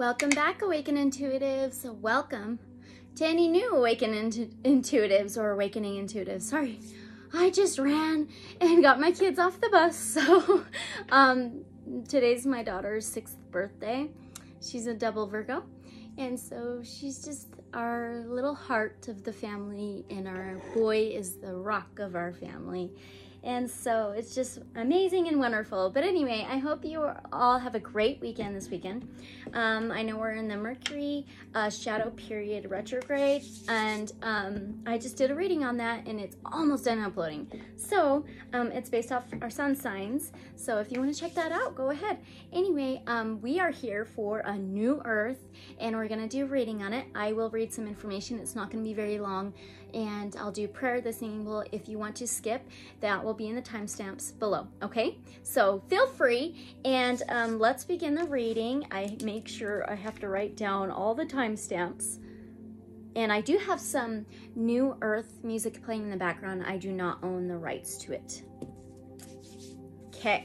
Welcome back, Awaken Intuitives. Welcome to any new Awaken Intuitives or Awakening Intuitives. Sorry, I just ran and got my kids off the bus. So today's my daughter's 6th birthday. She's a double Virgo. And so she's just our little heart of the family, and our boy is the rock of our family. And so it's just amazing and wonderful. But anyway, I hope you all have a great weekend this weekend. I know we're in the Mercury shadow period retrograde, and I just did a reading on that, and it's almost done uploading. So it's based off our sun signs. So if you want to check that out, go ahead. Anyway, we are here for a new Earth, and we're going to do a reading on it. I will read some information. It's not going to be very long. And I'll do prayer, the singing bowl. If you want to skip, that will be in the timestamps below, okay? So feel free, and let's begin the reading. I make sure I have to write down all the timestamps. And I do have some New Earth music playing in the background. I do not own the rights to it. Okay,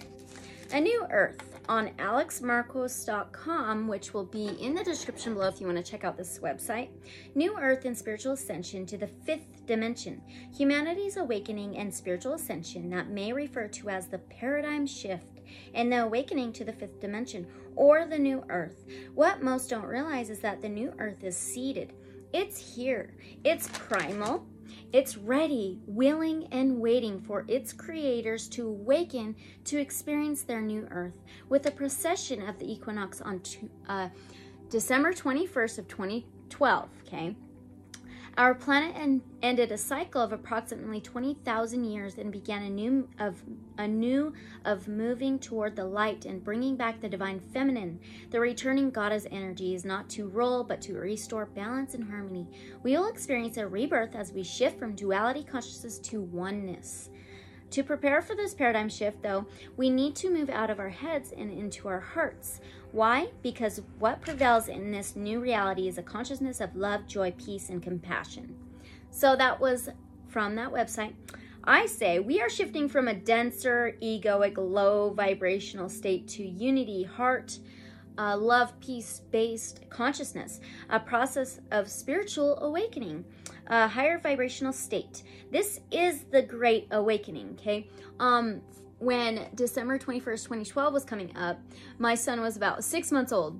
A New Earth on alexmarcos.com, which will be in the description below if you want to check out this website. New Earth and Spiritual Ascension to the 5th dimension. Humanity's awakening and spiritual ascension that may refer to as the paradigm shift and the awakening to the 5th dimension or the New Earth. What most don't realize is that the New Earth is seated. It's here. It's primal. It's ready, willing, and waiting for its creators to awaken to experience their new Earth with a procession of the equinox on December 21st of 2012, okay? Our planet ended a cycle of approximately 20,000 years and began anew of moving toward the light and bringing back the divine feminine. The returning goddess energy is not to rule, but to restore balance and harmony. We will experience a rebirth as we shift from duality consciousness to oneness. To prepare for this paradigm shift, though, we need to move out of our heads and into our hearts. Why? Because what prevails in this new reality is a consciousness of love, joy, peace, and compassion. So that was from that website. I say we are shifting from a denser, egoic, low vibrational state to unity, heart, love, peace-based consciousness, a process of spiritual awakening, a higher vibrational state. This is the Great Awakening, okay? When December 21st, 2012 was coming up, my son was about 6 months old,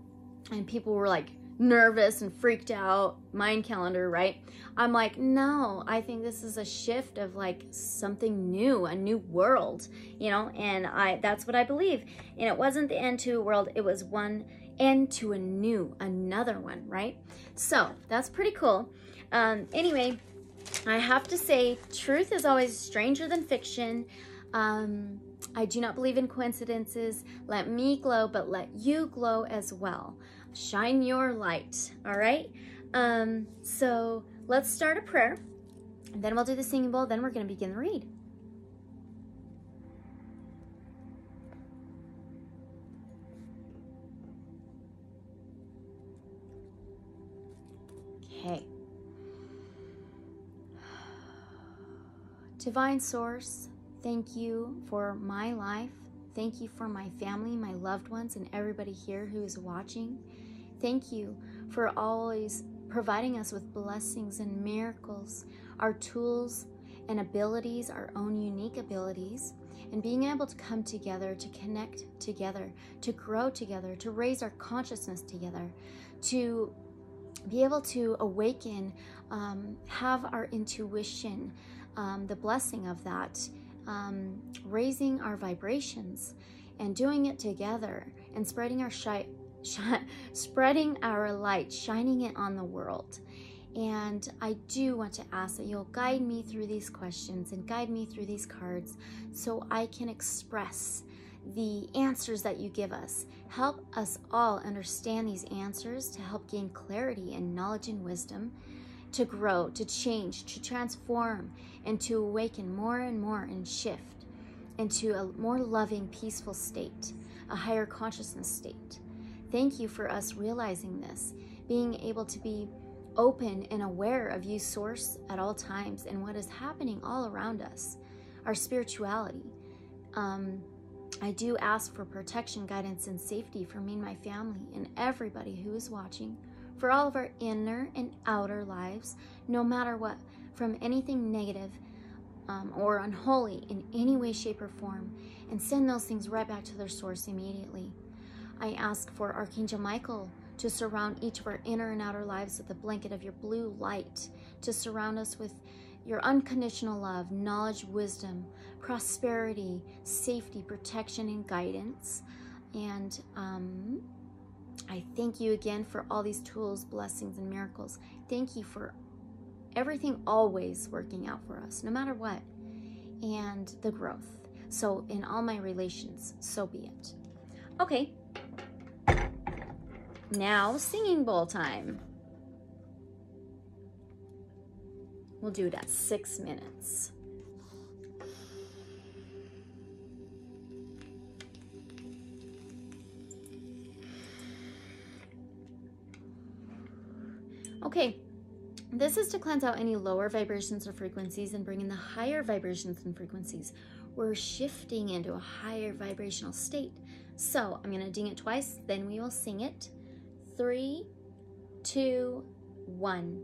and people were like nervous and freaked out, mind calendar, right? I'm like, no, I think this is a shift of like something new, a new world, you know, and that's what I believe. And it wasn't the end to a world, it was one end to another one, right? So that's pretty cool. Anyway, I have to say, truth is always stranger than fiction. I do not believe in coincidences. Let me glow, but let you glow as well. Shine your light, all right? So let's start a prayer, and then we'll do the singing bowl, then we're going to begin the read. Okay. Divine Source, thank you for my life. Thank you for my family, my loved ones, and everybody here who is watching. Thank you for always providing us with blessings and miracles, our tools and abilities, our own unique abilities, and being able to come together, to connect together, to grow together, to raise our consciousness together, to be able to awaken, have our intuition, the blessing of that, raising our vibrations and doing it together and spreading our spreading our light, shining it on the world. And I do want to ask that you'll guide me through these questions and guide me through these cards so I can express the answers that you give us. Help us all understand these answers to help gain clarity and knowledge and wisdom, to grow, to change, to transform, and to awaken more and more and shift into a more loving, peaceful state, a higher consciousness state. Thank you for us realizing this, being able to be open and aware of you, Source, at all times and what is happening all around us, our spirituality. I do ask for protection, guidance, and safety for me and my family and everybody who is watching, for all of our inner and outer lives, no matter what, from anything negative or unholy in any way, shape, or form, and send those things right back to their source immediately. I ask for Archangel Michael to surround each of our inner and outer lives with a blanket of your blue light, to surround us with your unconditional love, knowledge, wisdom, prosperity, safety, protection, and guidance. And I thank you again for all these tools, blessings, and miracles. Thank you for everything always working out for us, no matter what, and the growth. So in all my relations, so be it. Okay, now singing bowl time. We'll do it at 6 minutes. Okay, this is to cleanse out any lower vibrations or frequencies and bring in the higher vibrations and frequencies. We're shifting into a higher vibrational state. So I'm gonna ding it twice, then we will sing it. 3, 2, 1.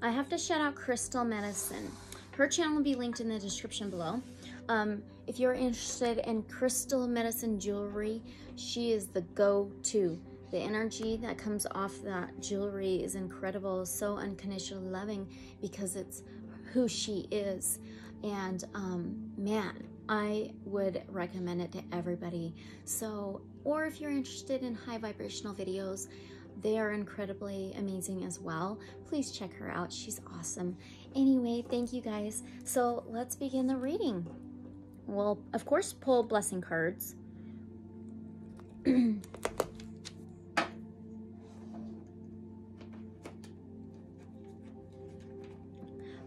I have to shout out Crystal Medicine. Her channel will be linked in the description below. If you're interested in crystal medicine jewelry, she is the go-to. The energy that comes off that jewelry is incredible, so unconditionally loving because it's who she is. And man, I would recommend it to everybody. So, or if you're interested in high vibrational videos, they are incredibly amazing as well. Please check her out. She's awesome. Anyway, thank you guys. So let's begin the reading. We'll, of course, pull blessing cards.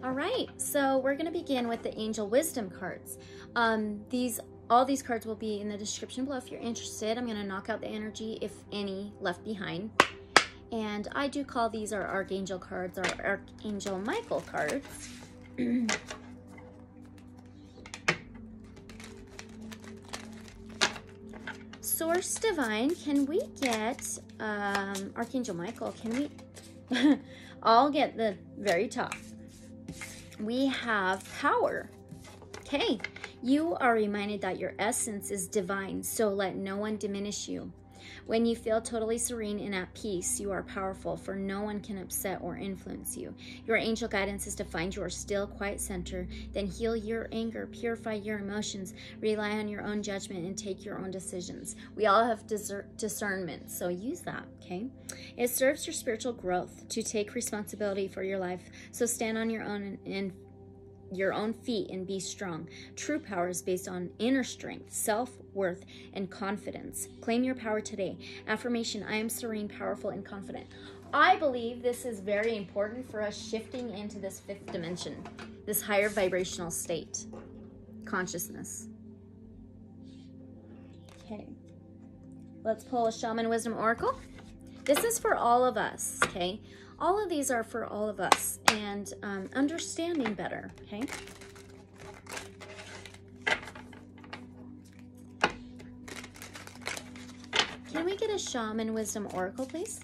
All right, so we're going to begin with the Angel Wisdom cards. All these cards will be in the description below if you're interested. I'm going to knock out the energy, if any, left behind. And I do call these our Archangel cards, our Archangel Michael cards. Source Divine, can we get Archangel Michael? Can we? I'll get the very top. We have Power. Okay, you are reminded that your essence is divine, so let no one diminish you. When you feel totally serene and at peace, you are powerful, for no one can upset or influence you. Your angel guidance is to find your still, quiet center, then heal your anger, purify your emotions, rely on your own judgment, and take your own decisions. We all have discernment, so use that, okay? It serves your spiritual growth to take responsibility for your life, so stand on your own and your own feet and be strong. True power is based on inner strength, self-worth, and confidence. Claim your power today. Affirmation: I am serene, powerful, and confident. I believe this is very important for us shifting into this fifth dimension, this higher vibrational state, consciousness. Okay, let's pull a Shaman Wisdom Oracle. This is for all of us, okay? All of these are for all of us and understanding better, okay? Can we get a Shaman Wisdom Oracle, please?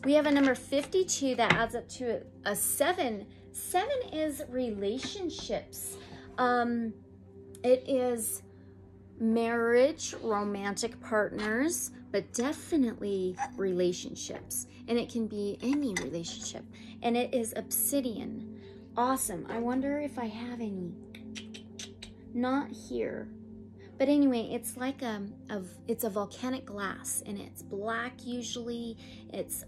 We have a number 52 that adds up to a 7. 7 is relationships. It is marriage, romantic partners, but definitely relationships. And it can be any relationship. And it is obsidian. Awesome. I wonder if I have any. Not here. But anyway, it's like it's a volcanic glass, and it's black usually. It's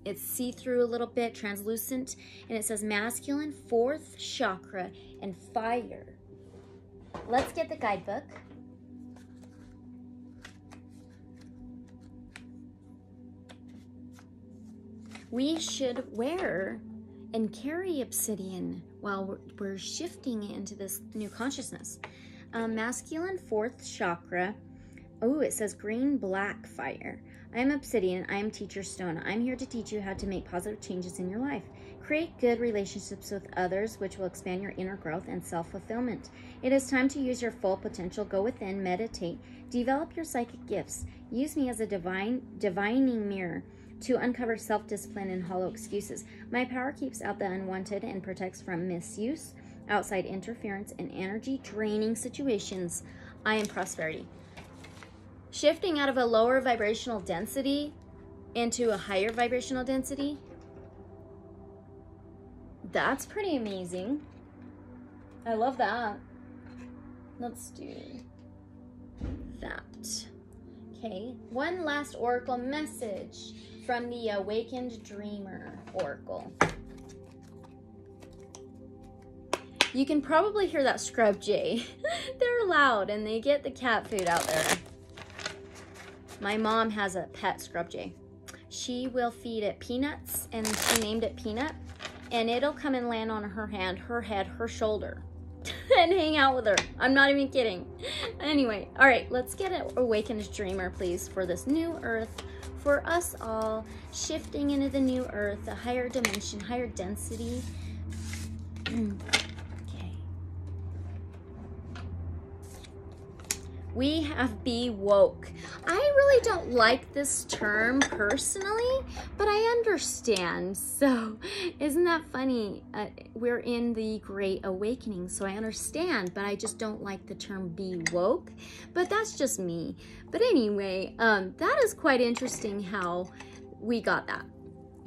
It's see-through a little bit, translucent, and it says masculine, 4th chakra, and fire. Let's get the guidebook. We should wear and carry obsidian while we're shifting into this new consciousness. Masculine, 4th chakra. Oh, it says green, black fire. I am obsidian. I am teacher stone. I'm here to teach you how to make positive changes in your life. Create good relationships with others, which will expand your inner growth and self-fulfillment. It is time to use your full potential. Go within, meditate, develop your psychic gifts. Use me as a divining mirror to uncover self-discipline and hollow excuses. My power keeps out the unwanted and protects from misuse, outside interference, and energy-draining situations. I am prosperity. Shifting out of a lower vibrational density into a higher vibrational density, that's pretty amazing. I love that. Let's do that. Okay, one last oracle message from the Awakened Dreamer Oracle. You can probably hear that scrub jay. They're loud and they get the cat food out there. My mom has a pet scrub jay. She will feed it peanuts, and she named it Peanut, and it'll come and land on her hand, her head, her shoulder, and hang out with her. I'm not even kidding. Anyway, all right, let's get an Awakened Dreamer, please, for this new earth, for us all, shifting into the new earth, a higher dimension, higher density. We have be woke. I really don't like this term personally, but I understand. So isn't that funny? We're in the Great Awakening, so I understand, but I just don't like the term be woke. But that's just me. But anyway, that is quite interesting how we got that.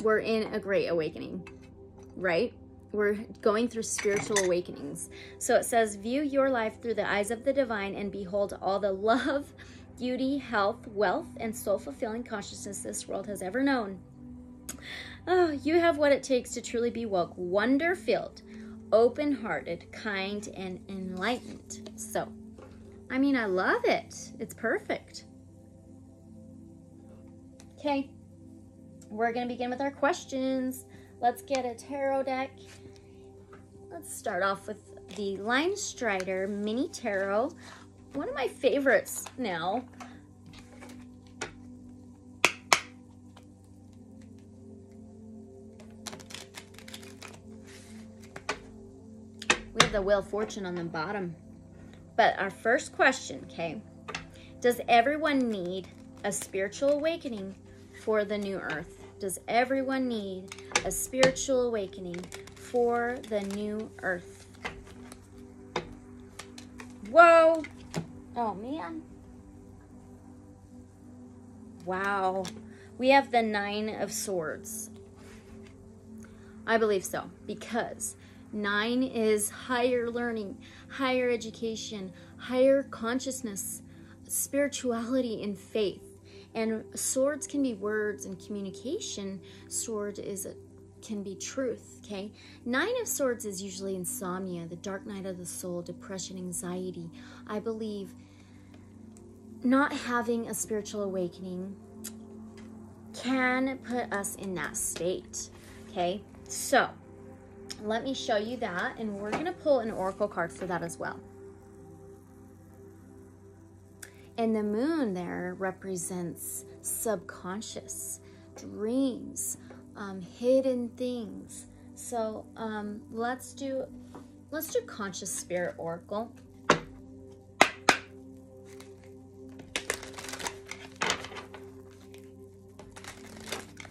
We're in a Great Awakening, right? We're going through spiritual awakenings. So it says, view your life through the eyes of the divine and behold all the love, beauty, health, wealth, and soul-fulfilling consciousness this world has ever known. Oh, you have what it takes to truly be woke, wonder-filled, open-hearted, kind, and enlightened. So, I mean, I love it. It's perfect. Okay, we're going to begin with our questions. Let's get a tarot deck. Let's start off with the Linestrider Mini Tarot. One of my favorites now. We have the Wheel of Fortune on the bottom. But our first question, okay. Does everyone need a spiritual awakening for the new earth? Does everyone need a spiritual awakening for the new earth? Whoa! Oh, man. Wow. We have the 9 of Swords. I believe so, because 9 is higher learning, higher education, higher consciousness, spirituality, and faith. And swords can be words and communication. Sword can be truth, okay? 9 of Swords is usually insomnia, the dark night of the soul, depression, anxiety. I believe not having a spiritual awakening can put us in that state, okay? So, let me show you that, and we're going to pull an oracle card for that as well. And the moon there represents subconscious, dreams, hidden things. So let's do Conscious Spirit Oracle.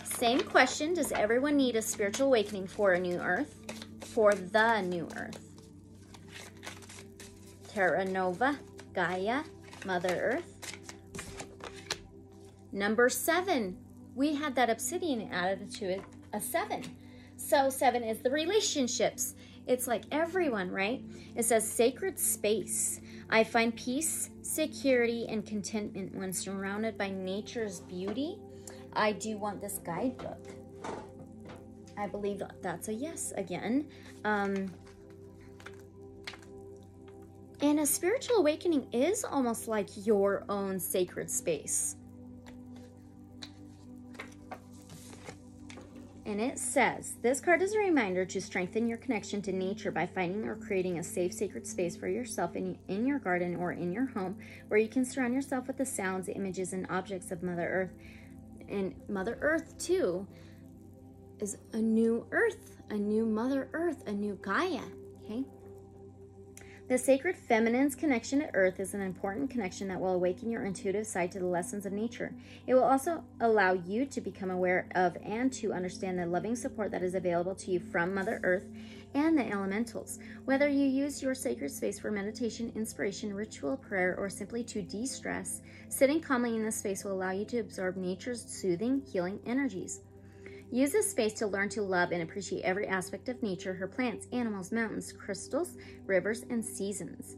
Same question, does everyone need a spiritual awakening for a new earth? For the new earth. Terra Nova, Gaia, Mother Earth. Number 7. We had that obsidian added to it, a 7. So 7 is the relationships. It's like everyone, right? It says sacred space. I find peace, security, and contentment when surrounded by nature's beauty. I do want this guidebook. I believe that's a yes again. And a spiritual awakening is almost like your own sacred space. And it says, this card is a reminder to strengthen your connection to nature by finding or creating a safe, sacred space for yourself in your garden or in your home, where you can surround yourself with the sounds, images, and objects of Mother Earth. And Mother Earth, too, is a new Earth, a new Mother Earth, a new Gaia, okay? The sacred feminine's connection to Earth is an important connection that will awaken your intuitive side to the lessons of nature. It will also allow you to become aware of and to understand the loving support that is available to you from Mother Earth and the elementals. Whether you use your sacred space for meditation, inspiration, ritual, prayer, or simply to de-stress, sitting calmly in this space will allow you to absorb nature's soothing, healing energies. Use this space to learn to love and appreciate every aspect of nature, her plants, animals, mountains, crystals, rivers, and seasons.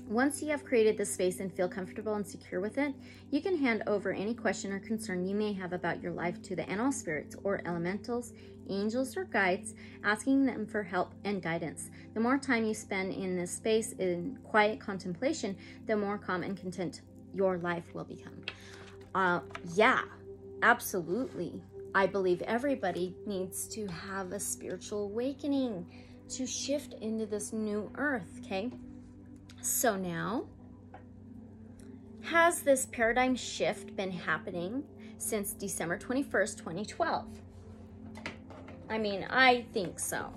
Once you have created this space and feel comfortable and secure with it, you can hand over any question or concern you may have about your life to the animal spirits or elementals, angels, or guides, asking them for help and guidance. The more time you spend in this space in quiet contemplation, the more calm and content your life will become. Yeah, absolutely. I believe everybody needs to have a spiritual awakening to shift into this new earth, okay? So now, has this paradigm shift been happening since December 21st, 2012? I mean, I think so.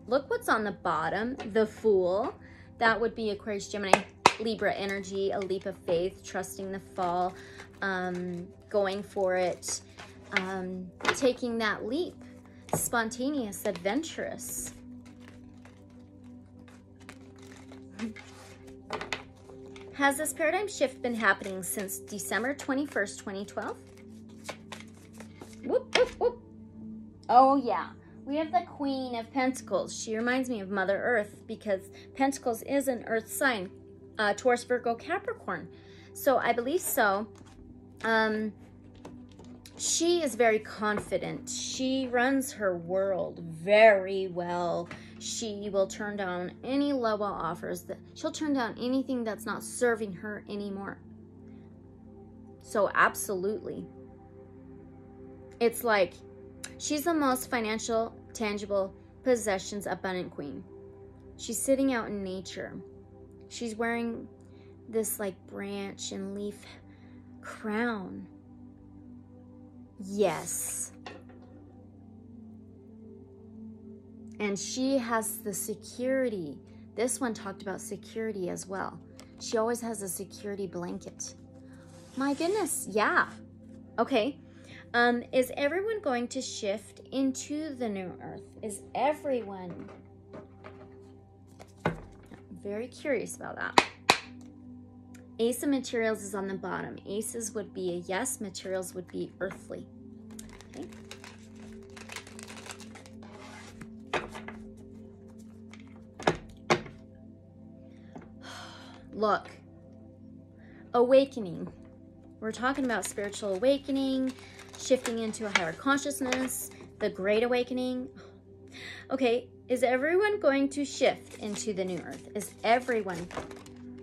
Look what's on the bottom, the Fool. That would be Aquarius, Gemini, Libra energy, a leap of faith, trusting the fall, going for it, taking that leap, spontaneous, adventurous. Has this paradigm shift been happening since December 21st, 2012? Whoop, whoop, whoop. Oh, yeah. We have the Queen of Pentacles. She reminds me of Mother Earth because Pentacles is an Earth sign, Taurus, Virgo, Capricorn. So I believe so. She is very confident. She runs her world very well. She will turn down any lowball offers. She'll turn down anything that's not serving her anymore. So absolutely. It's like she's the most financial, tangible, possessions abundant queen. She's sitting out in nature. She's wearing this like branch and leaf crown. Yes. And she has the security. This one talked about security as well. She always has a security blanket. My goodness, yeah. Okay. Is everyone going to shift into the new earth? Is everyone? I'm very curious about that. Ace of Materials is on the bottom. Aces would be a yes. Materials would be earthly. Okay. Look. Awakening. We're talking about spiritual awakening, shifting into a higher consciousness, the Great Awakening. Okay, is everyone going to shift into the new earth? Is everyone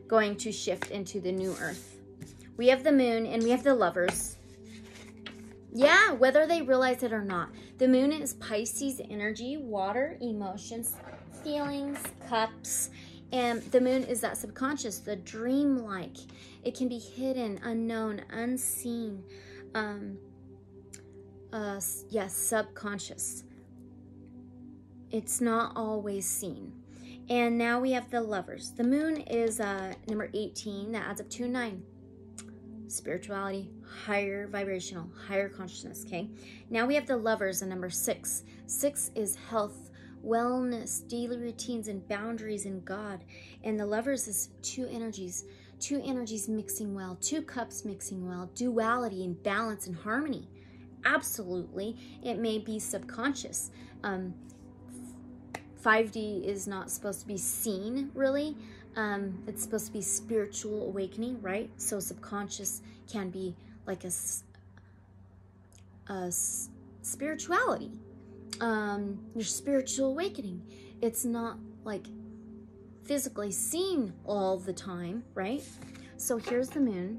going to shift into the new earth? We have the Moon and we have the Lovers. Yeah, whether they realize it or not. The Moon is Pisces energy, water, emotions, feelings, cups. And the Moon is that subconscious, the dreamlike. It can be hidden, unknown, unseen. Yes, subconscious. It's not always seen. And now we have the Lovers. The Moon is number 18. That adds up to 9. Spirituality, higher vibrational, higher consciousness, okay? Now we have the Lovers, and number 6. 6 is health, wellness, daily routines, and boundaries in God. And the Lovers is two energies mixing well, 2 cups mixing well, duality and balance and harmony. Absolutely. It may be subconscious. 5D is not supposed to be seen, really. It's supposed to be spiritual awakening, right? So subconscious can be like spirituality, your spiritual awakening. It's not like physically seen all the time, right? So here's the moon.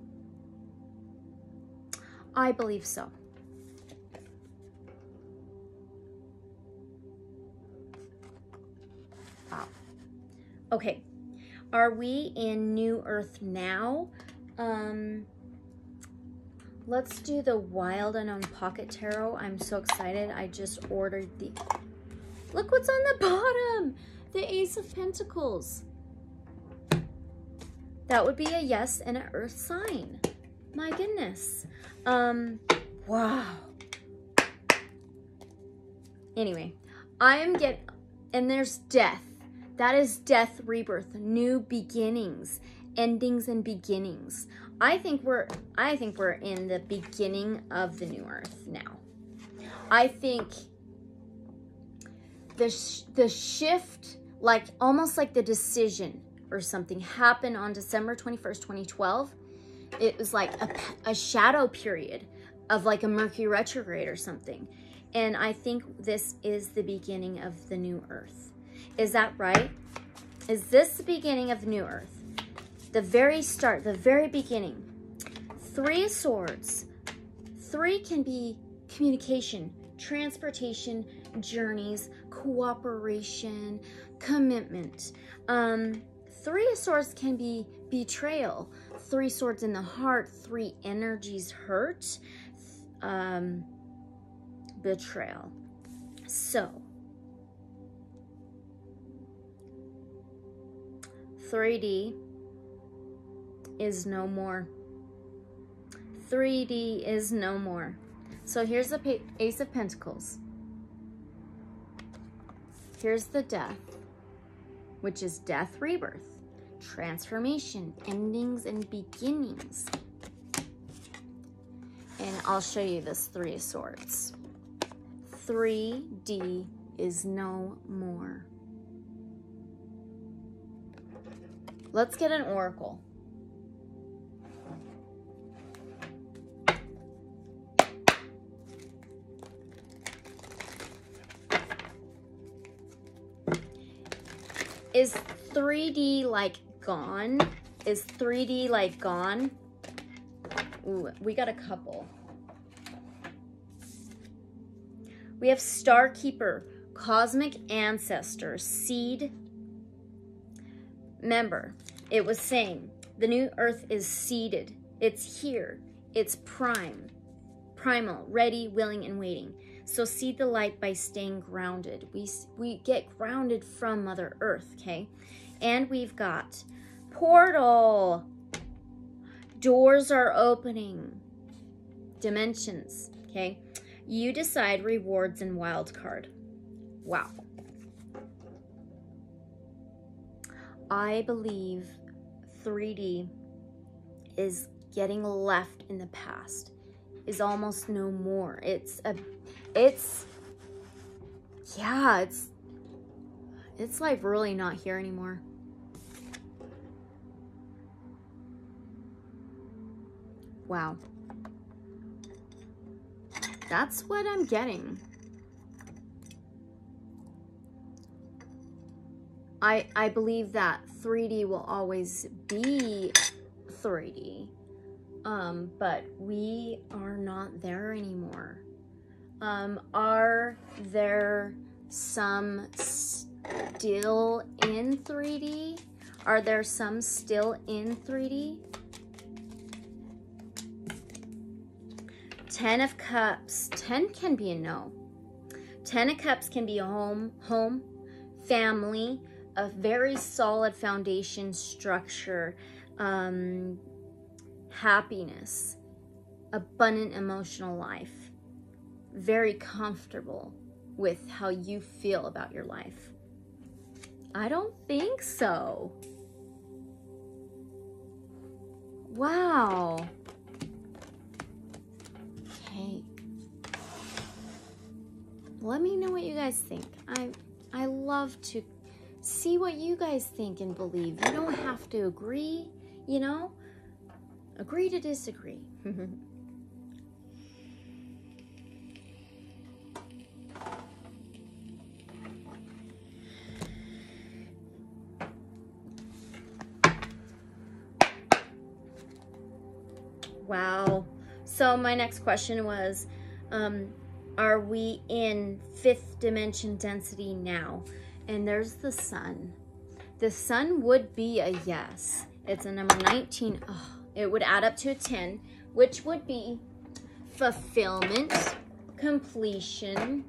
I believe so. Wow. Okay. Are we in New Earth now? Let's do the Wild Unknown Pocket Tarot. I'm so excited. I just ordered the... Look what's on the bottom! The Ace of Pentacles. That would be a yes and an earth sign. My goodness. Wow. Anyway, and there's death. That is death, rebirth, new beginnings, endings and beginnings. I think we're in the beginning of the new earth now. I think the shift, like almost like the decision or something, happened on December 21st, 2012. It was like a shadow period of like a Mercury retrograde or something. And I think this is the beginning of the new earth. Is that right? Is this the beginning of the new earth? The very start, the very beginning. 3 of Swords. 3 can be communication, transportation, journeys, cooperation, commitment. 3 of Swords can be betrayal. 3 swords in the heart, 3 energies hurt, betrayal. So, 3D is no more. 3D is no more. So here's the Ace of Pentacles. Here's the Death, which is death, rebirth, transformation, endings and beginnings. And I'll show you this 3 of Swords. 3D is no more. Let's get an oracle. Is 3D like gone? Is 3D like gone? Ooh, we got a couple. We have Starkeeper, Cosmic Ancestor, Seed. Remember, it was saying the new earth is seeded. It's here. It's primal, ready, willing, and waiting. So seed the light by staying grounded. We get grounded from Mother Earth, okay? And we've got portal. Doors are opening. Dimensions, okay? You decide rewards and wild card. Wow. I believe 3D is getting left in the past. Is almost no more. It's like really not here anymore. Wow. That's what I'm getting. I believe that 3D will always be 3D. But we are not there anymore. Are there some still in 3D? Are there some still in 3D? 10 of Cups. 10 can be a no. 10 of Cups can be a home, family, a very solid foundation structure, happiness, abundant emotional life, very comfortable with how you feel about your life. I don't think so. Wow. Okay. Let me know what you guys think. I love to see what you guys think and believe. You don't have to agree, you know? Agree to disagree. Wow. So my next question was, are we in 5th dimension density now? And there's the sun. The sun would be a yes. It's a number 19. Oh, it would add up to a 10, which would be fulfillment, completion,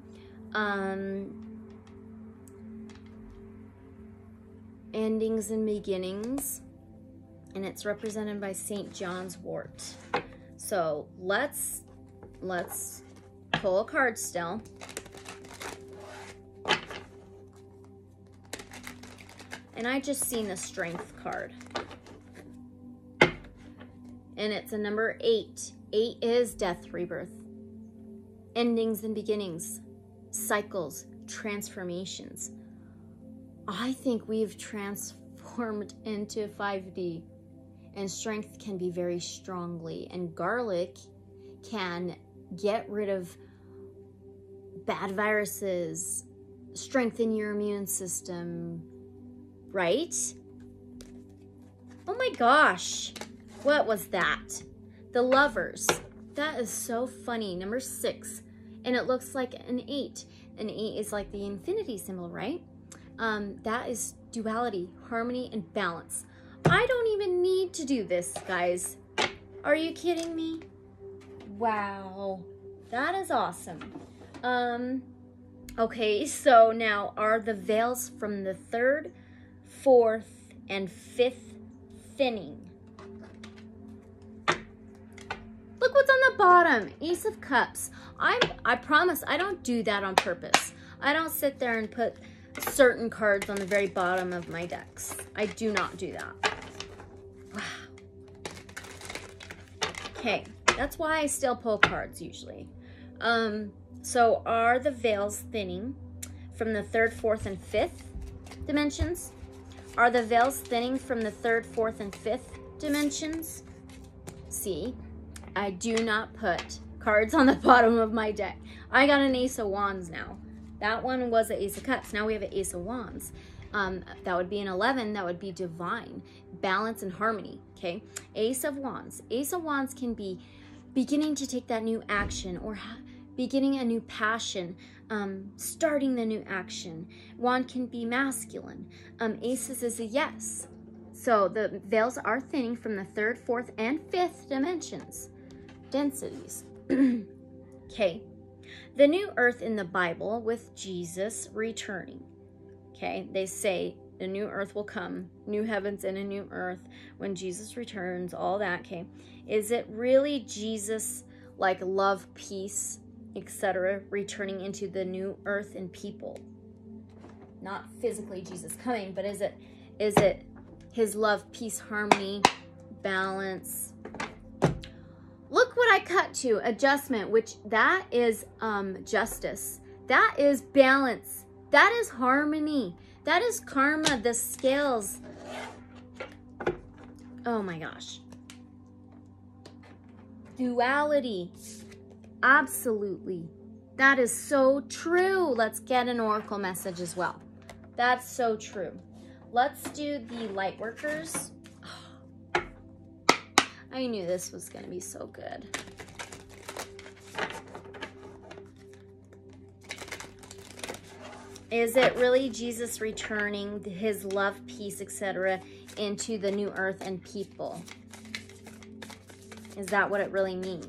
endings and beginnings. And it's represented by St. John's wort. So let's pull a card still. And I just seen the strength card. And it's a number 8. 8 is death, rebirth, endings and beginnings, cycles, transformations. I think we've transformed into 5D. And strength can be very strongly. And garlic can get rid of bad viruses, strengthen your immune system, right? Oh my gosh. What was that? The Lovers. That is so funny. Number 6. And it looks like an 8. An 8 is like the infinity symbol, right? That is duality, harmony, and balance. I don't even need to do this, guys. Are you kidding me? Wow. That is awesome. Okay, so now are the veils from the 3rd, 4th, and 5th thinning? Look what's on the bottom. Ace of Cups. I promise I don't do that on purpose. I don't sit there and put certain cards on the very bottom of my decks. I do not do that. Wow. Okay, that's why I still pull cards usually. So are the veils thinning from the 3rd, 4th, and 5th dimensions? Are the veils thinning from the 3rd, 4th, and 5th dimensions? See, I do not put cards on the bottom of my deck. I got an Ace of Wands now. That one was an Ace of Cups. Now we have an Ace of Wands. That would be an 11. That would be divine, balance, and harmony. Okay, Ace of Wands. Ace of Wands can be beginning to take that new action, or beginning a new passion, starting the new action. Wand can be masculine. Aces is a yes. So the veils are thinning from the 3rd, 4th, and 5th dimensions, densities. Okay, the new earth in the Bible with Jesus returning. Okay, they say the new earth will come, new heavens and a new earth when Jesus returns, all that. Okay, is it really Jesus, like love, peace, etc., returning into the new earth and people? Not physically Jesus coming, but is it his love, peace, harmony, balance? Look what I cut to, adjustment, which that is justice. That is balance. That is harmony. That is karma, the scales. Oh my gosh. Duality. Absolutely. That is so true. Let's get an oracle message as well. That's so true. Let's do the Lightworkers. Oh, I knew this was going to be so good. Is it really Jesus returning his love, peace, etc., into the new earth and people? Is that what it really means?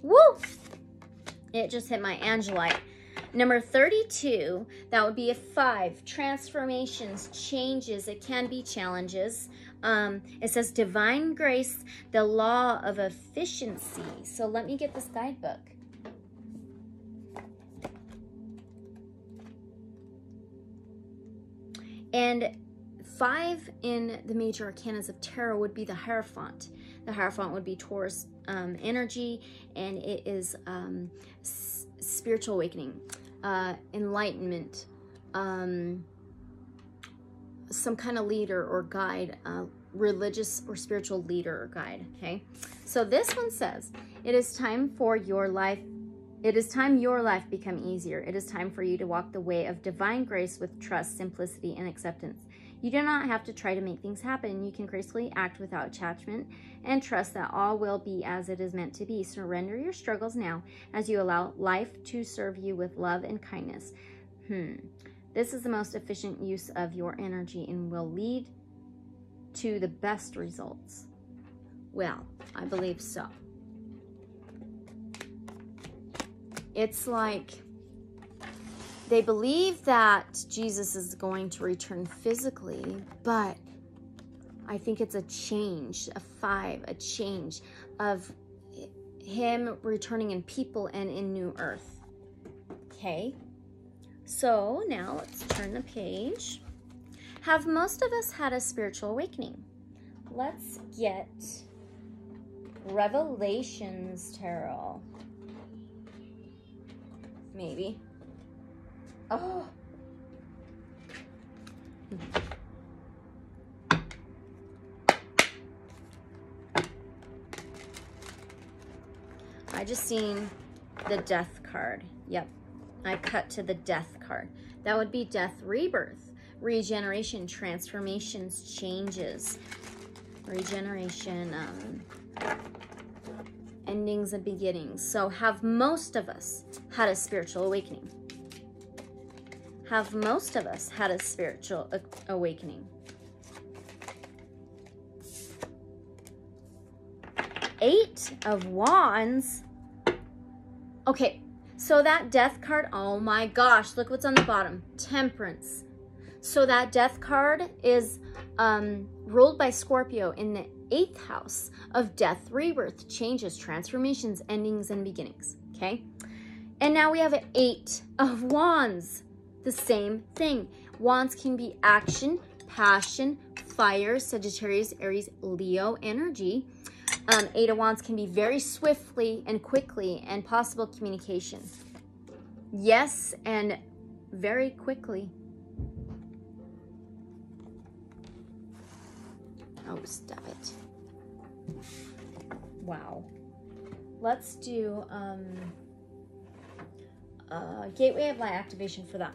Woo! It just hit my Angelite. Number 32, that would be a 5. Transformations, changes, it can be challenges. It says divine grace, the law of efficiency. So let me get this guidebook. And 5 in the major arcanas of tarot would be the Hierophant. The Hierophant would be Taurus energy, and it is spiritual awakening, enlightenment, some kind of leader or guide, religious or spiritual leader or guide. Okay, so this one says, it is time for your life It is time your life become easier. It is time for you to walk the way of divine grace with trust, simplicity, and acceptance. You do not have to try to make things happen. You can gracefully act without attachment and trust that all will be as it is meant to be. Surrender your struggles now as you allow life to serve you with love and kindness. This is the most efficient use of your energy and will lead to the best results. Well, I believe so. It's like they believe that Jesus is going to return physically, but I think it's a change, a change of him returning in people and in new earth. Okay, so now let's turn the page. Have most of us had a spiritual awakening? Let's get Revelations Tarot. Maybe. Oh. I just seen the death card. Yep. I cut to the death card. That would be death, rebirth, regeneration, transformations, changes, regeneration, endings and beginnings. So have most of us had a spiritual awakening? Have most of us had a spiritual awakening? Eight of Wands. Okay, so that death card, oh my gosh, look what's on the bottom. Temperance. So that death card is ruled by Scorpio in the 8th house of death, rebirth, changes, transformations, endings, and beginnings. Okay, and now we have an 8 of Wands. The same thing. Wands can be action, passion, fire, Sagittarius, Aries, Leo energy. 8 of Wands can be very swiftly and quickly and possible communication. Yes, and very quickly. Oh, stop it. Wow. Let's do Gateway of Light activation for that.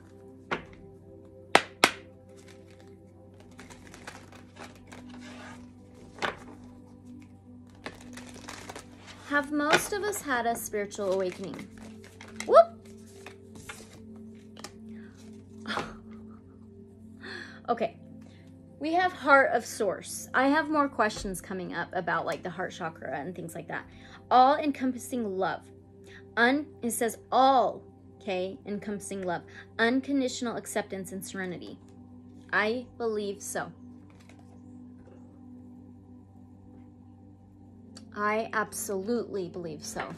Have most of us had a spiritual awakening? Whoop! Okay, we have Heart of Source. I have more questions coming up about like the heart chakra and things like that. All encompassing love. It says all, okay, encompassing love. Unconditional acceptance and serenity. I believe so. I absolutely believe so.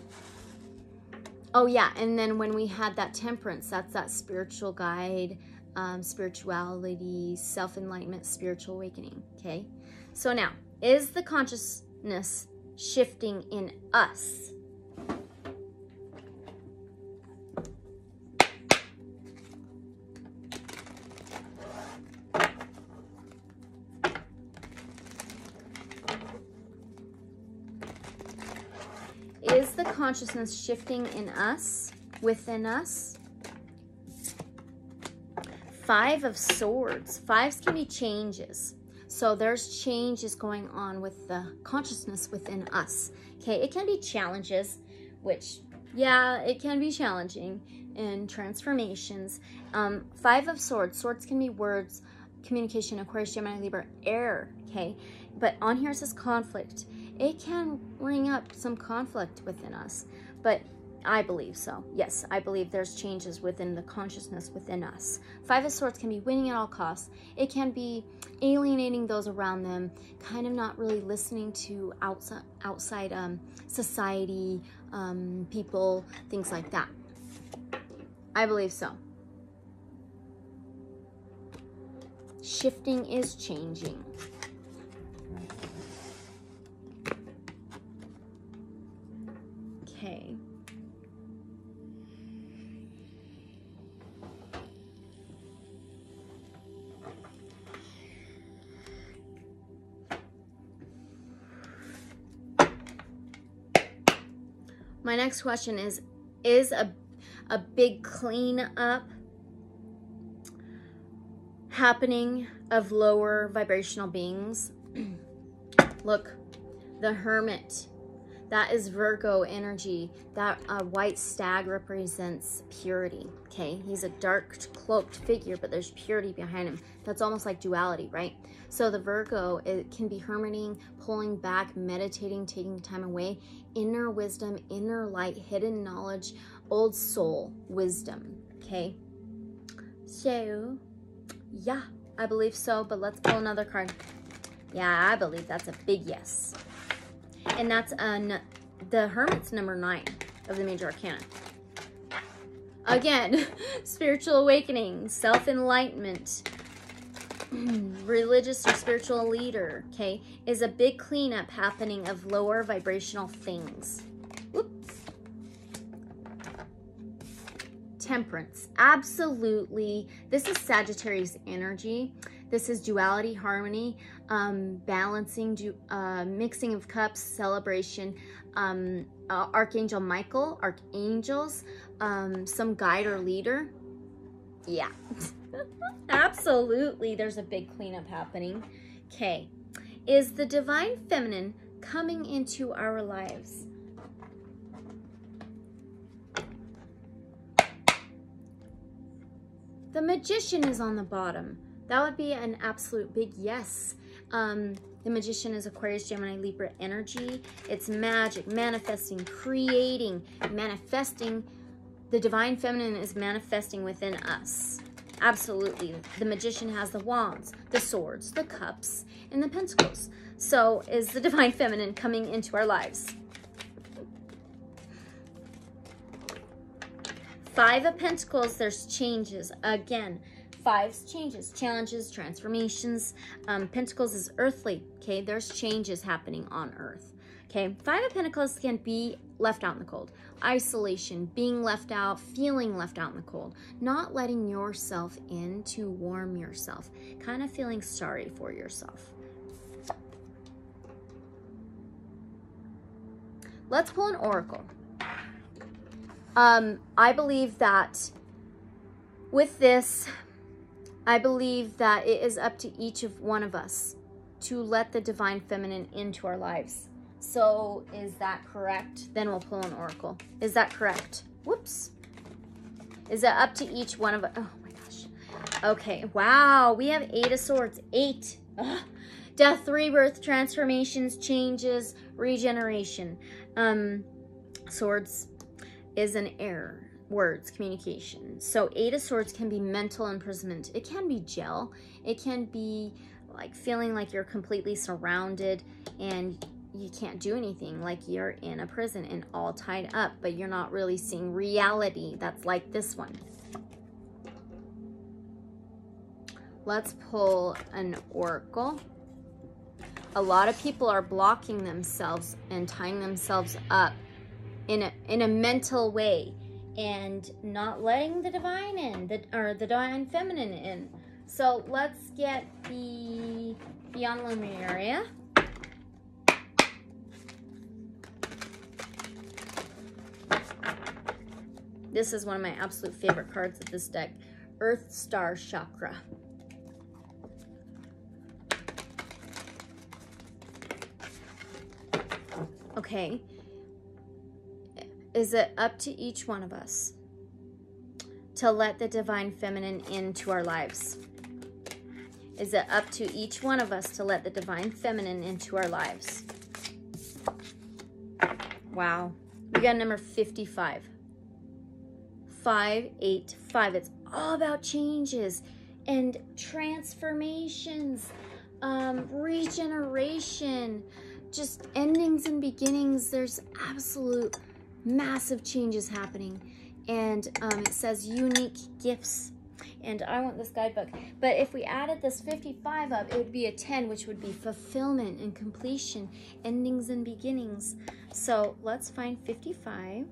Oh yeah, and then when we had that temperance, that's that spiritual guide, spirituality, self-enlightenment, spiritual awakening, okay? So now, is the consciousness shifting in us? Is the consciousness shifting in us, within us? 5 of Swords. 5s can be changes. So there's changes going on with the consciousness within us. Okay, it can be challenges, which, yeah, it can be challenging, and transformations. 5 of Swords. Swords can be words, communication, Aquarius, Gemini, Libra, air, okay? But on here it says conflict. It can bring up some conflict within us, but I believe so. Yes, I believe there's changes within the consciousness within us. 5 of Swords can be winning at all costs. It can be alienating those around them, kind of not really listening to outside society, people, things like that. I believe so. Shifting is changing. Okay. My next question is is a big cleanup happening of lower vibrational beings. Look, the Hermit, that is Virgo energy. That white stag represents purity, okay? He's a dark cloaked figure, but there's purity behind him. That's almost like duality, right? So the Virgo, it can be hermiting, pulling back, meditating, taking time away, inner wisdom, inner light, hidden knowledge, old soul wisdom, okay? So, yeah, I believe so, but let's pull another card. Yeah, I believe that's a big yes. And that's the Hermit's number 9 of the major arcana. Again, spiritual awakening, self-enlightenment, religious or spiritual leader, okay, is a big cleanup happening of lower vibrational things. Whoops. Temperance, absolutely. This is Sagittarius energy. This is duality, harmony, balancing, mixing of cups, celebration, Archangel Michael, archangels, some guide or leader. Yeah, absolutely. There's a big cleanup happening. Okay, is the divine feminine coming into our lives? The Magician is on the bottom. That would be an absolute big yes. The Magician is Aquarius, Gemini, Libra energy. It's magic, manifesting, creating, manifesting. The divine feminine is manifesting within us. Absolutely. The Magician has the wands, the swords, the cups, and the pentacles. So is the divine feminine coming into our lives? 5 of Pentacles, there's changes. Again, 5's changes, challenges, transformations. Pentacles is earthly, okay? There's changes happening on earth, okay? 5 of Pentacles can be left out in the cold. Isolation, being left out, feeling left out in the cold. Not letting yourself in to warm yourself. Kind of feeling sorry for yourself. Let's pull an oracle. I believe that with this, I believe that it is up to each of one of us to let the divine feminine into our lives. So is that correct? Then we'll pull an oracle. Is that correct? Whoops. Is it up to each one of us? Oh my gosh. Okay. Wow. We have 8 of Swords. 8. Ugh. Death, rebirth, transformations, changes, regeneration. Swords is an error. Words, communication. So 8 of Swords can be mental imprisonment. It can be jail. It can be like feeling like you're completely surrounded and you can't do anything, like you're in a prison and all tied up, but you're not really seeing reality. That's like this one. Let's pull an oracle. A lot of people are blocking themselves and tying themselves up in a mental way and not letting the divine in, the divine feminine in. So let's get the Beyond Lemuria. This is one of my absolute favorite cards of this deck. Earth Star Chakra. Okay. Is it up to each one of us to let the divine feminine into our lives? Is it up to each one of us to let the divine feminine into our lives? Wow. We got number 55. 5, 8, 5. It's all about changes and transformations, regeneration, just endings and beginnings. There's absolute massive changes happening. And it says unique gifts. And I want this guidebook. But if we added this 55 up, it would be a 10, which would be fulfillment and completion, endings and beginnings. So let's find 55.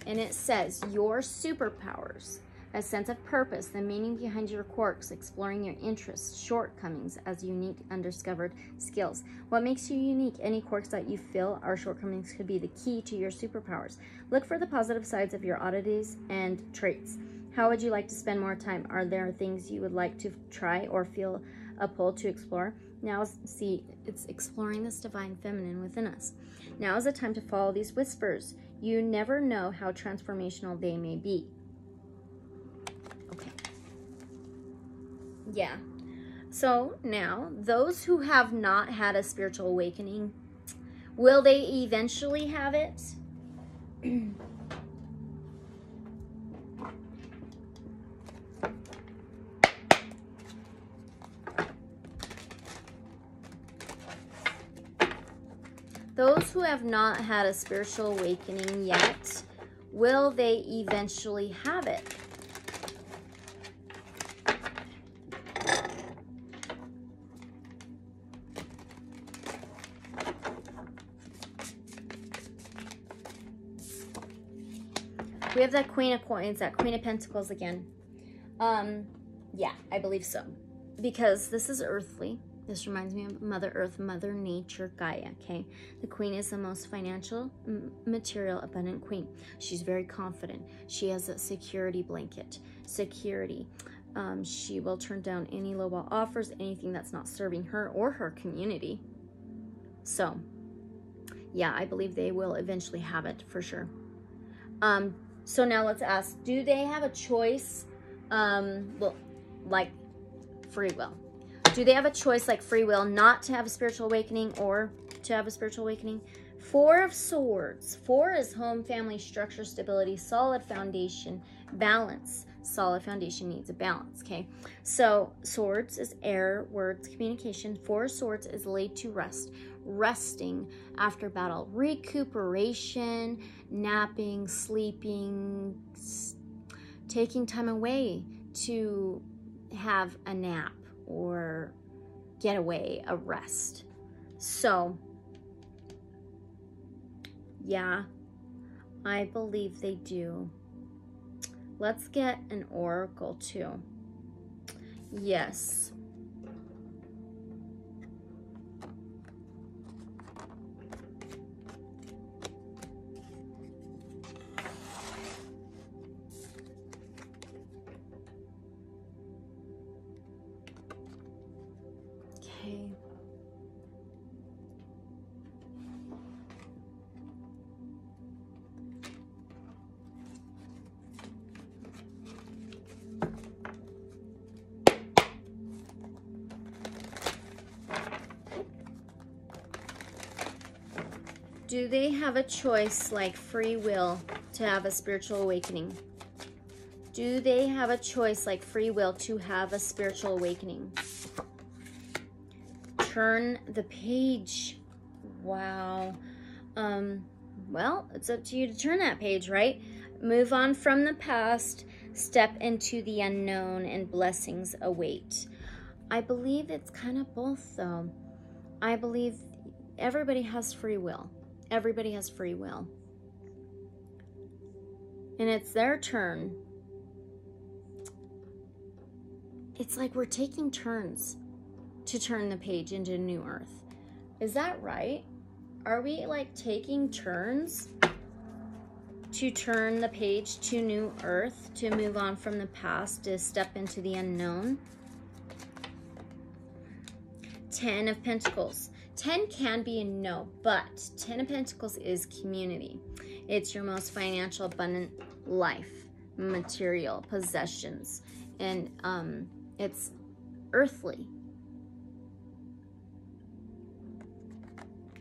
And it says, your superpowers a sense of purpose, the meaning behind your quirks, exploring your interests, shortcomings as unique, undiscovered skills. What makes you unique? Any quirks that you feel are shortcomings could be the key to your superpowers. Look for the positive sides of your oddities and traits. How would you like to spend more time? Are there things you would like to try or feel a pull to explore? Now, see, it's exploring this divine feminine within us. Now is the time to follow these whispers. You never know how transformational they may be. Okay. Yeah. So now, those who have not had a spiritual awakening, will they eventually have it? Those who have not had a spiritual awakening yet, will they eventually have it? We have that Queen of Coins, that Queen of Pentacles again. Yeah, I believe so. Because this is earthly. This reminds me of Mother Earth, Mother Nature, Gaia, okay? The Queen is the most financial, material, abundant queen. She's very confident. She has a security blanket. Security. She will turn down any lowball offers, anything that's not serving her or her community. So, yeah, I believe they will eventually have it, for sure. So now let's ask, do they have a choice, well, like free will? Do they have a choice like free will not to have a spiritual awakening or to have a spiritual awakening? Four of Swords. 4 is home, family, structure, stability, solid foundation, balance. Solid foundation needs a balance, okay? So Swords is air, words, communication. 4 of Swords is laid to rest. Resting after battle. Recuperation, napping, sleeping, taking time away to have a nap or get away, a rest. So, yeah, I believe they do. Let's get an oracle too. Yes. Okay. Do they have a choice like free will to have a spiritual awakening? Do they have a choice like free will to have a spiritual awakening? Turn the page. Wow. Well, it's up to you to turn that page, right? Move on from the past, step into the unknown, and blessings await. I believe it's kind of both, though. I believe everybody has free will. Everybody has free will. And it's their turn. It's like we're taking turns to turn the page into New Earth. Is that right? Are we like taking turns to turn the page to New Earth, to move on from the past, to step into the unknown? 10 of Pentacles. 10 can be a no, but 10 of Pentacles is community. It's your most financial, abundant life, material, possessions, and it's earthly.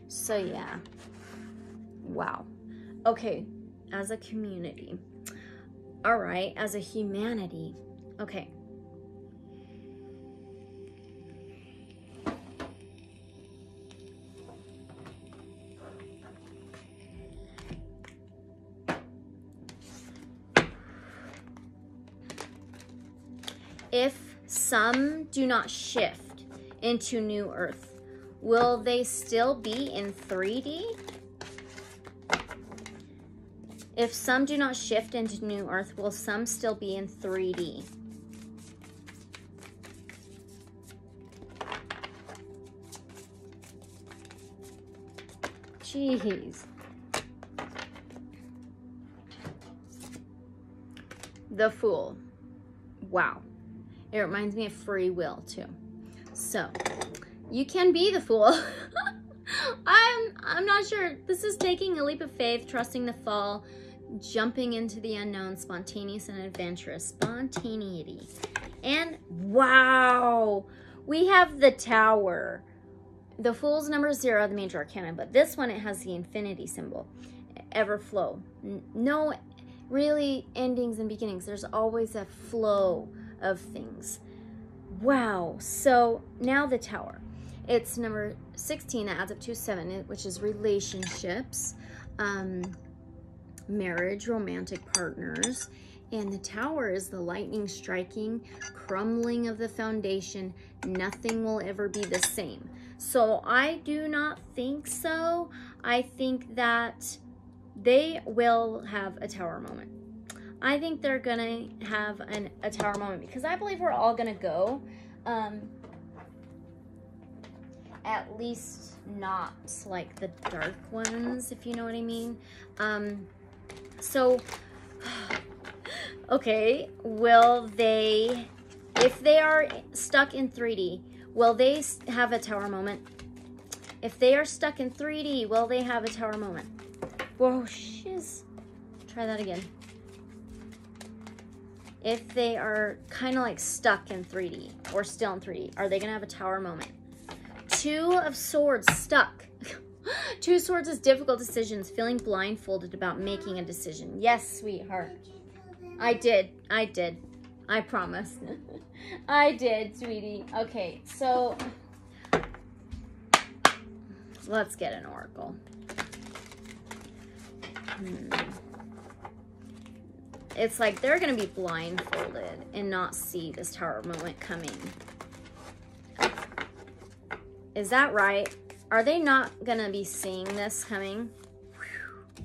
So yeah, wow. Okay, as a community. All right, as a humanity. Okay. If some do not shift into New Earth, will they still be in 3D? If some do not shift into new earth, will some still be in 3D? Jeez. The Fool. Wow. It reminds me of free will too. So, you can be the Fool. I'm not sure. This is taking a leap of faith, trusting the fall, jumping into the unknown, spontaneous and adventurous. Spontaneity. And wow, we have the Tower. The Fool's number 0, the major arcana, but this one, it has the infinity symbol. Ever flow. No really endings and beginnings. There's always a flow of things. Wow. So now the Tower. It's number 16 that adds up to 7, which is relationships, marriage, romantic partners. And the Tower is the lightning striking, crumbling of the foundation. Nothing will ever be the same. So I do not think so. I think that they will have a Tower moment. I think they're gonna have a Tower moment because I believe we're all gonna go. At least not like the dark ones, if you know what I mean. So, okay, will they, if they are stuck in 3D, will they have a Tower moment? If they are stuck in 3D, will they have a Tower moment? Whoa, shiz. Try that again. If they are kind of like stuck in 3D or still in 3D, are they going to have a Tower moment? 2 of Swords, stuck. 2 Swords is difficult decisions, feeling blindfolded about making a decision. Yes, sweetheart. I did. I promise. I did, sweetie. Okay, so let's get an oracle. It's like they're going to be blindfolded and not see this Tower moment coming. Is that right? Are they not going to be seeing this coming? Whew.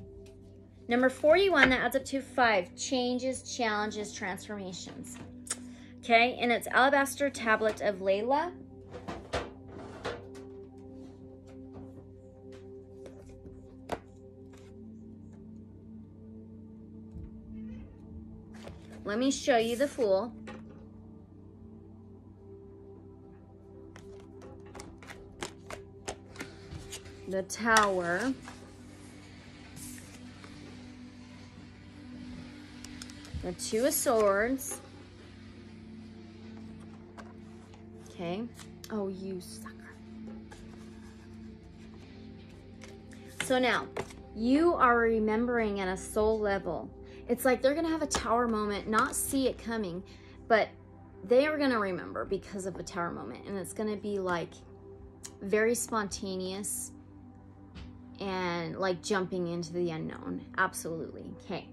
Number 41, that adds up to 5. Changes, challenges, transformations. Okay, and it's Alabaster Tablet of Layla. Let me show you the Fool. The Tower. The 2 of Swords. Okay. Oh, you sucker. So now, you are remembering at a soul level. It's like they're going to have a Tower moment, not see it coming, but they are going to remember because of a Tower moment. And it's going to be like very spontaneous and like jumping into the unknown. Absolutely. Okay.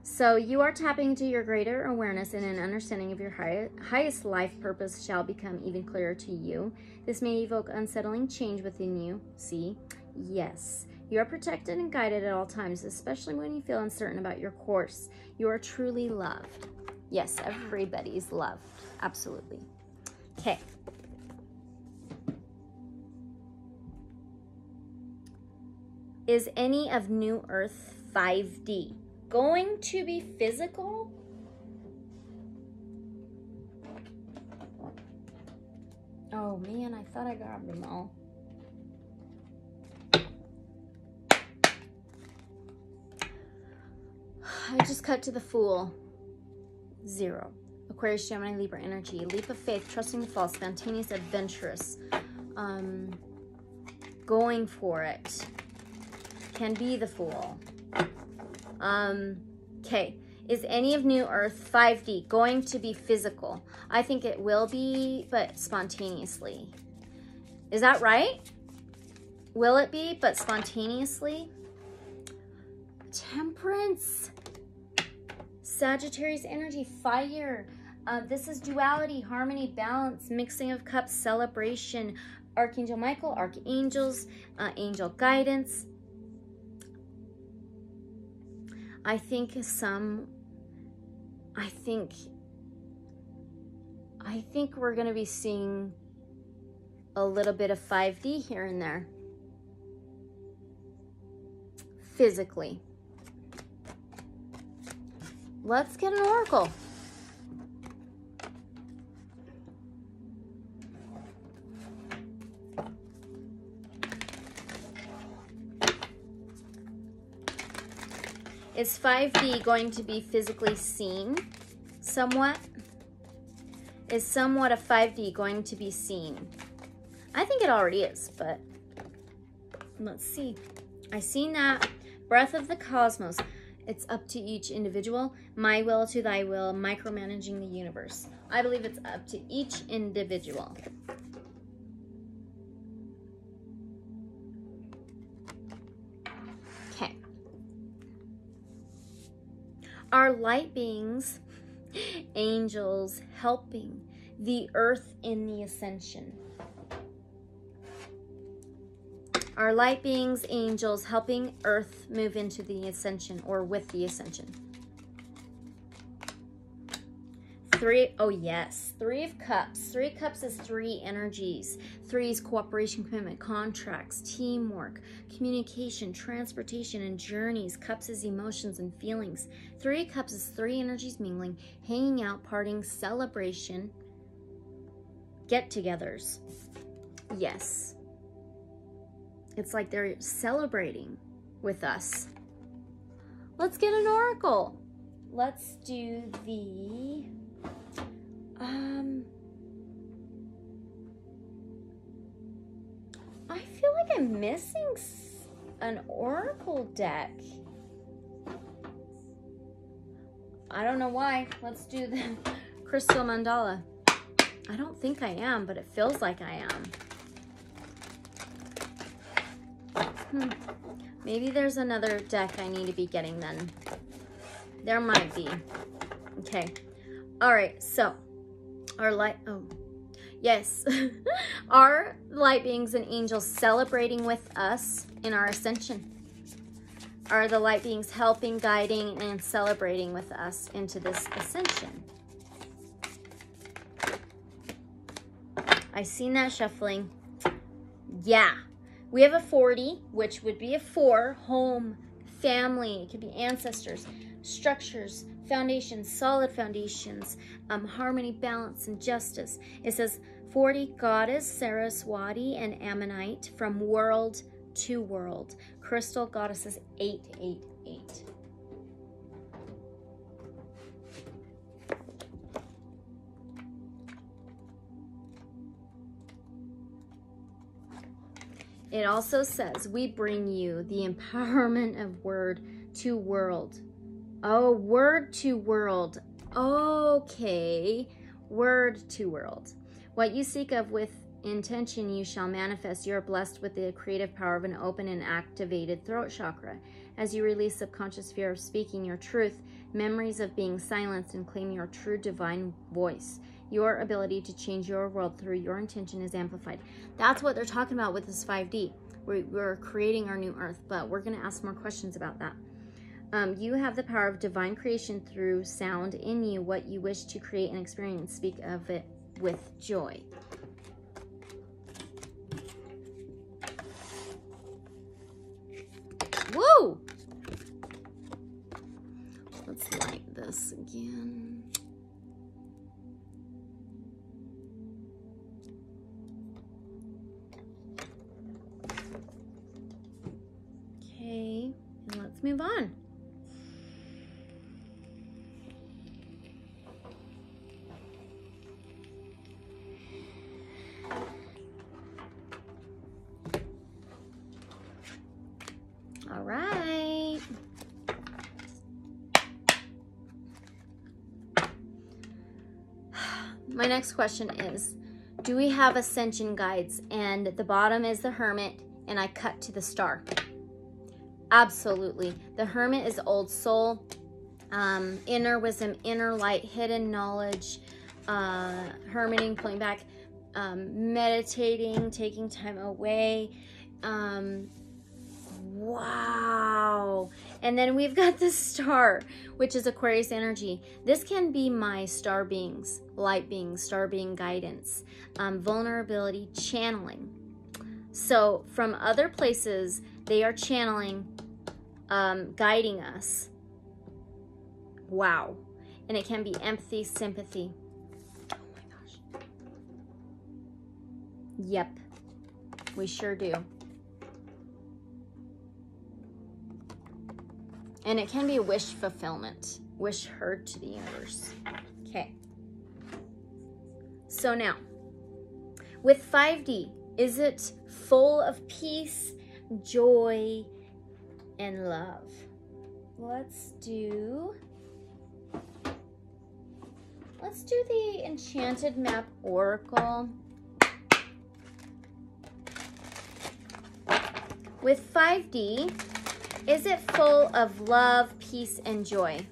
So you are tapping into your greater awareness, and an understanding of your highest life purpose shall become even clearer to you. This may evoke unsettling change within you. See? Yes. You are protected and guided at all times, especially when you feel uncertain about your course. You are truly loved. Yes, everybody's loved. Absolutely. Okay. Is any of New Earth 5D going to be physical? Oh man, I thought I grabbed them all. I just cut to the Fool. 0. Aquarius, Gemini, Libra energy. Leap of faith, trusting the fall, spontaneous, adventurous. Going for it. Can be the Fool. Okay. Is any of New Earth 5D going to be physical? I think it will be, but spontaneously. Is that right? Will it be, but spontaneously? Temperance. Sagittarius energy, fire. This is duality, harmony, balance, mixing of cups, celebration. Archangel Michael, archangels, angel guidance. I think we're going to be seeing a little bit of 5D here and there. Physically. Let's get an oracle. Is 5D going to be physically seen somewhat? Is somewhat of 5D going to be seen? I think it already is, but let's see. I seen that. Breath of the cosmos. It's up to each individual. My will to thy will, micromanaging the universe. I believe it's up to each individual. Okay. Are light beings, angels, helping the earth in the ascension? Are light beings, angels, helping earth move into the ascension or with the ascension? Oh yes, 3 of Cups. 3 of Cups is 3 energies. 3 is cooperation, commitment, contracts, teamwork, communication, transportation, and journeys. Cups is emotions and feelings. 3 of Cups is 3 energies mingling, hanging out, partying, celebration, get-togethers. Yes. It's like they're celebrating with us. Let's get an oracle. Let's do the... I feel like I'm missing an oracle deck. I don't know why. Let's do the Crystal Mandala. I don't think I am, but it feels like I am. Maybe there's another deck I need to be getting then. There might be. Okay. All right. So our light, yes. Are light beings and angels celebrating with us in our ascension? Are the light beings helping, guiding, and celebrating with us into this ascension? I seen that shuffling. Yeah. We have a 40, which would be a 4, home, family. It could be ancestors, structures, foundations, solid foundations, harmony, balance, and justice. It says 40, goddess, Saraswati, and Ammonite from world to world. Crystal goddesses 888. It also says, we bring you the empowerment of word to world. Oh, word to world. Okay. Word to world. What you seek of with intention you shall manifest. You are blessed with the creative power of an open and activated throat chakra. As you release subconscious fear of speaking your truth, memories of being silenced, and claim your true divine voice. Your ability to change your world through your intention is amplified. That's what they're talking about with this 5D. We're creating our new earth, but we're going to ask more questions about that. You have the power of divine creation through sound in you. What you wish to create and experience, speak of it with joy. Woo! Let's light this again. Okay, and let's move on. All right. My next question is, do we have ascension guides? And the bottom is the Hermit, and I cut to the Star. Absolutely. The Hermit is old soul, inner wisdom, inner light, hidden knowledge, hermiting, pulling back, meditating, taking time away. Wow. And then we've got the star, which is Aquarius energy. This can be my star beings, light beings, star being guidance, vulnerability, channeling. So from other places, they are channeling, guiding us. Wow. And it can be empathy, sympathy. Oh my gosh. Yep. We sure do. And it can be wish fulfillment. Wish heard to the universe. Okay. So now, with 5D, is it full of peace, joy, and love? Let's do the Enchanted Map Oracle. With 5D, is it full of love, peace, and joy?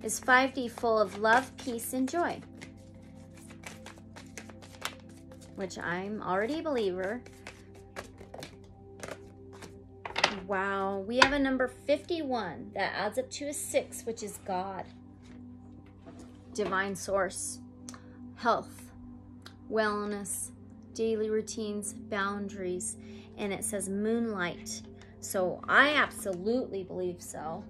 Is 5D full of love, peace, and joy? Which I'm already a believer. Wow, we have a number 51 that adds up to a 6, which is God. Divine source, health, wellness, daily routines, boundaries, and it says moonlight. So I absolutely believe so.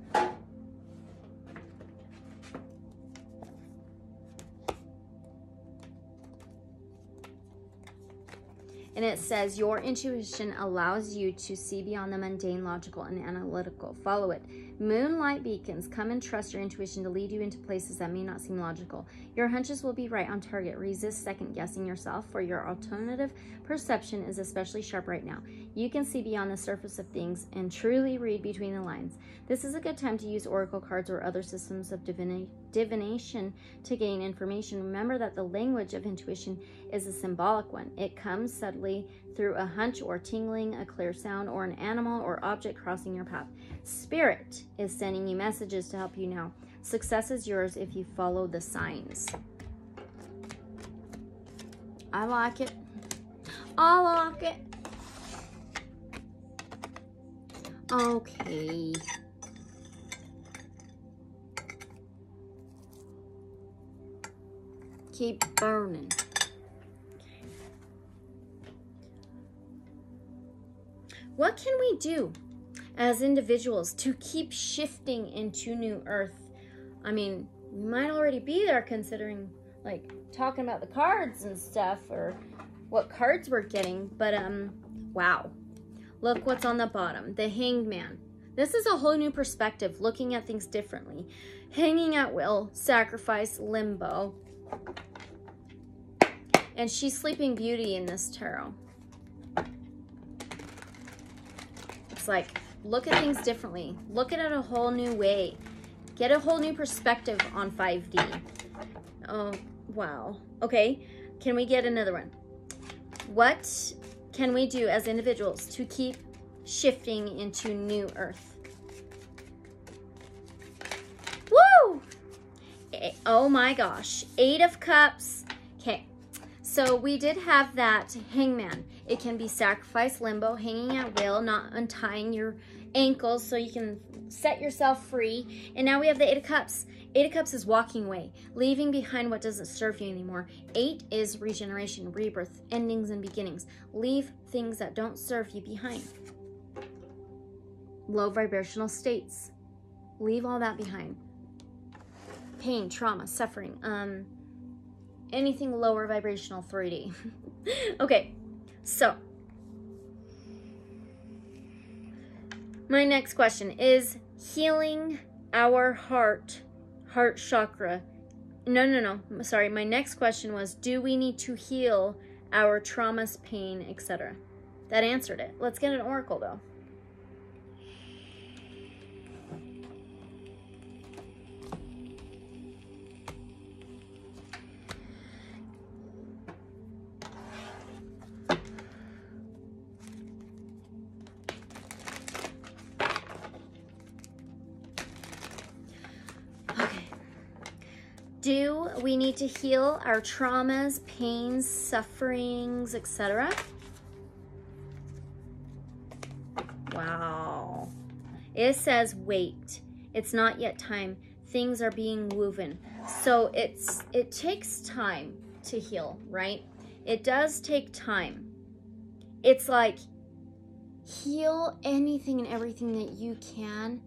And it says, your intuition allows you to see beyond the mundane, logical, and analytical. Follow it. Moonlight beacons, come and trust your intuition to lead you into places that may not seem logical. Your hunches will be right on target. Resist second-guessing yourself, for your alternative perception is especially sharp right now. You can see beyond the surface of things and truly read between the lines. This is a good time to use oracle cards or other systems of divination to gain information. Remember that the language of intuition is a symbolic one. It comes subtly through a hunch or tingling, a clear sound, or an animal or object crossing your path. Spirit is sending you messages to help you now. Success is yours if you follow the signs. I like it. I like it. Okay. Keep burning. What can we do as individuals to keep shifting into new earth? I mean, we might already be there considering like talking about the cards and stuff or what cards we're getting, but wow. Look what's on the bottom, the Hanged Man. This is a whole new perspective, looking at things differently. Hanging at will, sacrifice, limbo. And she's Sleeping Beauty in this tarot. It's like, look at things differently. Look at it a whole new way. Get a whole new perspective on 5D. Oh, wow. Okay, can we get another one? What can we do as individuals to keep shifting into new earth? Woo! Oh my gosh. 8 of Cups. Okay, so we did have that Hangman. It can be sacrifice, limbo, hanging at will, not untying your ankles so you can set yourself free. And now we have the 8 of Cups. 8 of Cups is walking away, leaving behind what doesn't serve you anymore. 8 is regeneration, rebirth, endings and beginnings. Leave things that don't serve you behind. Low vibrational states. Leave all that behind. Pain, trauma, suffering, anything lower vibrational 3D. Okay, so my next question is healing our heart chakra. No. Sorry, my next question was, do we need to heal our traumas, pain, etc.? That answered it. Let's get an oracle though. Do we need to heal our traumas, pains, sufferings, etc.? Wow. It says wait. It's not yet time. Things are being woven. So it takes time to heal, right? It does take time. It's like heal anything and everything that you can